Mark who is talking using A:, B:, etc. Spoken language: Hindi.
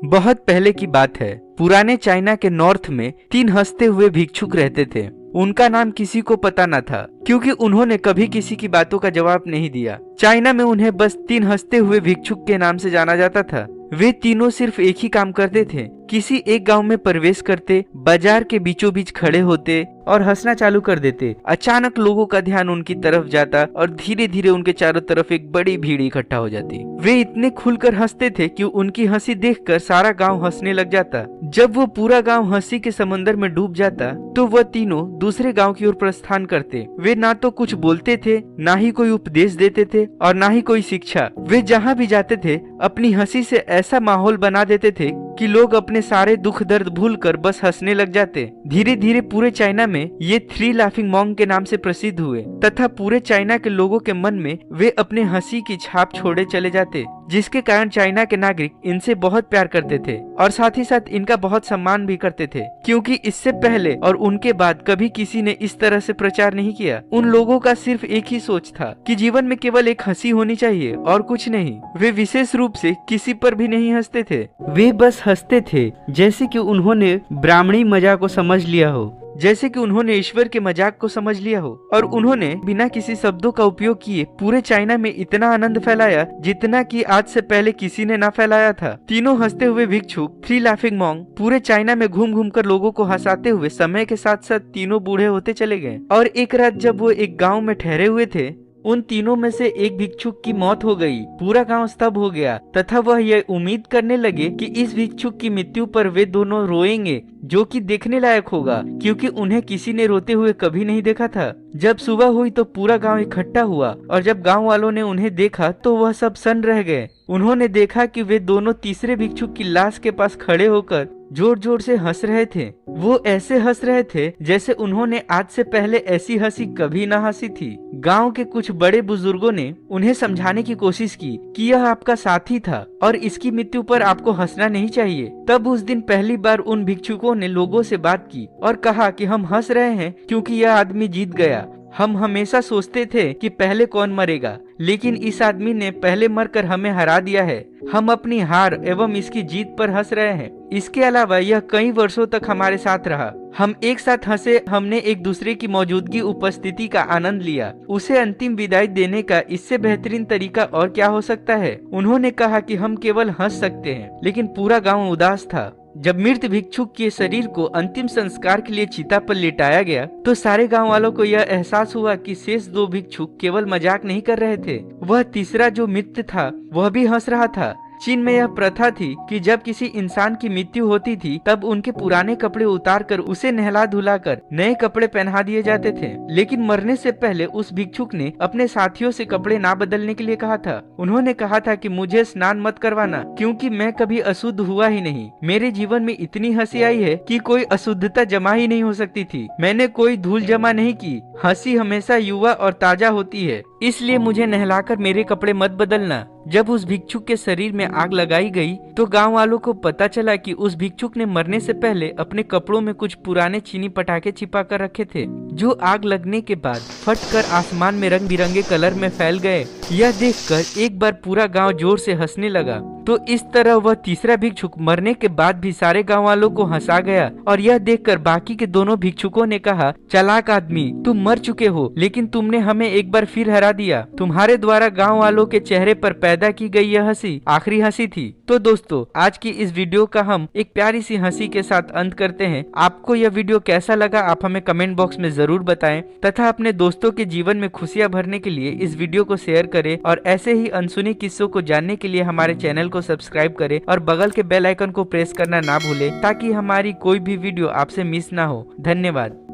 A: बहुत पहले की बात है। पुराने चाइना के नॉर्थ में 3 हंसते हुए भिक्षुक रहते थे। उनका नाम किसी को पता न था, क्योंकि उन्होंने कभी किसी की बातों का जवाब नहीं दिया। चाइना में उन्हें बस 3 हंसते हुए भिक्षुक के नाम से जाना जाता था। वे तीनों सिर्फ एक ही काम करते थे, किसी एक गांव में प्रवेश करते, बाजार के बीचों बीच खड़े होते और हंसना चालू कर देते। अचानक लोगों का ध्यान उनकी तरफ जाता और धीरे धीरे उनके चारों तरफ एक बड़ी भीड़ इकट्ठा हो जाती। वे इतने खुलकर हंसते थे कि उनकी हंसी देखकर सारा गांव हंसने लग जाता। जब वो पूरा गांव हंसी के समंदर में डूब जाता तो वह तीनों दूसरे गांव की ओर प्रस्थान करते। वे ना तो कुछ बोलते थे, ना ही कोई उपदेश देते थे और ना ही कोई शिक्षा। वे जहाँ भी जाते थे अपनी हंसी से ऐसा माहौल बना देते थे कि लोग अपने सारे दुख दर्द भूलकर बस हंसने लग जाते। धीरे धीरे पूरे चाइना में ये 3 लाफिंग मॉन्क के नाम से प्रसिद्ध हुए तथा पूरे चाइना के लोगों के मन में वे अपने हंसी की छाप छोड़े चले जाते, जिसके कारण चाइना के नागरिक इनसे बहुत प्यार करते थे और साथ ही साथ इनका बहुत सम्मान भी करते थे, क्योंकि इससे पहले और उनके बाद कभी किसी ने इस तरह से प्रचार नहीं किया। उन लोगों का सिर्फ एक ही सोच था कि जीवन में केवल एक हंसी होनी चाहिए और कुछ नहीं। वे विशेष रूप से किसी पर भी नहीं हंसते थे, वे बस हंसते थे जैसे कि उन्होंने ब्राह्मणी मजाक को समझ लिया हो, जैसे कि उन्होंने ईश्वर के मजाक को समझ लिया हो। और उन्होंने बिना किसी शब्दों का उपयोग किए पूरे चाइना में इतना आनंद फैलाया जितना कि आज से पहले किसी ने ना फैलाया था। तीनों हंसते हुए भिक्षुक 3 लाफिंग मॉन्क पूरे चाइना में घूम घूम कर लोगों को हंसाते हुए समय के साथ साथ तीनों बूढ़े होते चले गए। और एक रात जब वो एक गाँव में ठहरे हुए थे, उन तीनों में से एक भिक्षुक की मौत हो गई। पूरा गांव स्तब्ध हो गया तथा वह यह उम्मीद करने लगे कि इस भिक्षुक की मृत्यु पर वे दोनों रोएंगे, जो कि देखने लायक होगा, क्योंकि उन्हें किसी ने रोते हुए कभी नहीं देखा था। जब सुबह हुई तो पूरा गांव इकट्ठा हुआ और जब गांव वालों ने उन्हें देखा तो वह सब सन्न रह गए। उन्होंने देखा कि वे दोनों तीसरे भिक्षुक की लाश के पास खड़े होकर जोर जोर से हंस रहे थे। वो ऐसे हंस रहे थे जैसे उन्होंने आज से पहले ऐसी हंसी कभी ना हंसी थी। गांव के कुछ बड़े बुजुर्गों ने उन्हें समझाने की कोशिश की कि यह आपका साथी था और इसकी मृत्यु पर आपको हंसना नहीं चाहिए। तब उस दिन पहली बार उन भिक्षुकों ने लोगों से बात की और कहा कि हम हंस रहे हैं क्योंकि यह आदमी जीत गया। हम हमेशा सोचते थे कि पहले कौन मरेगा, लेकिन इस आदमी ने पहले मरकर हमें हरा दिया है। हम अपनी हार एवं इसकी जीत पर हंस रहे हैं। इसके अलावा यह कई वर्षों तक हमारे साथ रहा। हम एक साथ हंसे, हमने एक दूसरे की मौजूदगी उपस्थिति का आनंद लिया। उसे अंतिम विदाई देने का इससे बेहतरीन तरीका और क्या हो सकता है। उन्होंने कहा कि हम केवल हंस सकते हैं, लेकिन पूरा गांव उदास था। जब मृत भिक्षुक के शरीर को अंतिम संस्कार के लिए चिता पर लिटाया गया तो सारे गांव वालों को यह एहसास हुआ कि शेष 2 भिक्षुक केवल मजाक नहीं कर रहे थे, वह तीसरा जो मृत था वह भी हंस रहा था। चीन में यह प्रथा थी कि जब किसी इंसान की मृत्यु होती थी तब उनके पुराने कपड़े उतारकर उसे नहला धुलाकर नए कपड़े पहना दिए जाते थे। लेकिन मरने से पहले उस भिक्षुक ने अपने साथियों से कपड़े ना बदलने के लिए कहा था। उन्होंने कहा था कि मुझे स्नान मत करवाना, क्योंकि मैं कभी अशुद्ध हुआ ही नहीं। मेरे जीवन में इतनी हंसी आई है कि कोई अशुद्धता जमा ही नहीं हो सकती थी। मैंने कोई धूल जमा नहीं की। हंसी हमेशा युवा और ताजा होती है, इसलिए मुझे नहलाकर मेरे कपड़े मत बदलना। जब उस भिक्षुक के शरीर में आग लगाई गई तो गांव वालों को पता चला कि उस भिक्षुक ने मरने से पहले अपने कपड़ों में कुछ पुराने चीनी पटाखे छिपा कर रखे थे, जो आग लगने के बाद फटकर आसमान में रंग बिरंगे कलर में फैल गए। यह देखकर एक बार पूरा गांव जोर से हंसने लगा। तो इस तरह वह तीसरा भिक्षुक मरने के बाद भी सारे गांव वालों को हंसा गया। और यह देखकर बाकी के दोनों भिक्षुकों ने कहा, चालाक आदमी, तुम मर चुके हो, लेकिन तुमने हमें एक बार फिर हरा दिया। तुम्हारे द्वारा गांव वालों के चेहरे पर पैदा की गई यह हंसी आखिरी हंसी थी। तो दोस्तों, आज की इस वीडियो का हम एक प्यारी सी हंसी के साथ अंत करते हैं। आपको यह वीडियो कैसा लगा आप हमें कमेंट बॉक्स में जरूर बताएं तथा अपने दोस्तों के जीवन में खुशियां भरने के लिए इस वीडियो को शेयर करें और ऐसे ही अनसुनी किस्सों को जानने के लिए हमारे चैनल को सब्सक्राइब करें और बगल के बेल आइकन को प्रेस करना ना भूलें, ताकि हमारी कोई भी वीडियो आपसे मिस ना हो। धन्यवाद।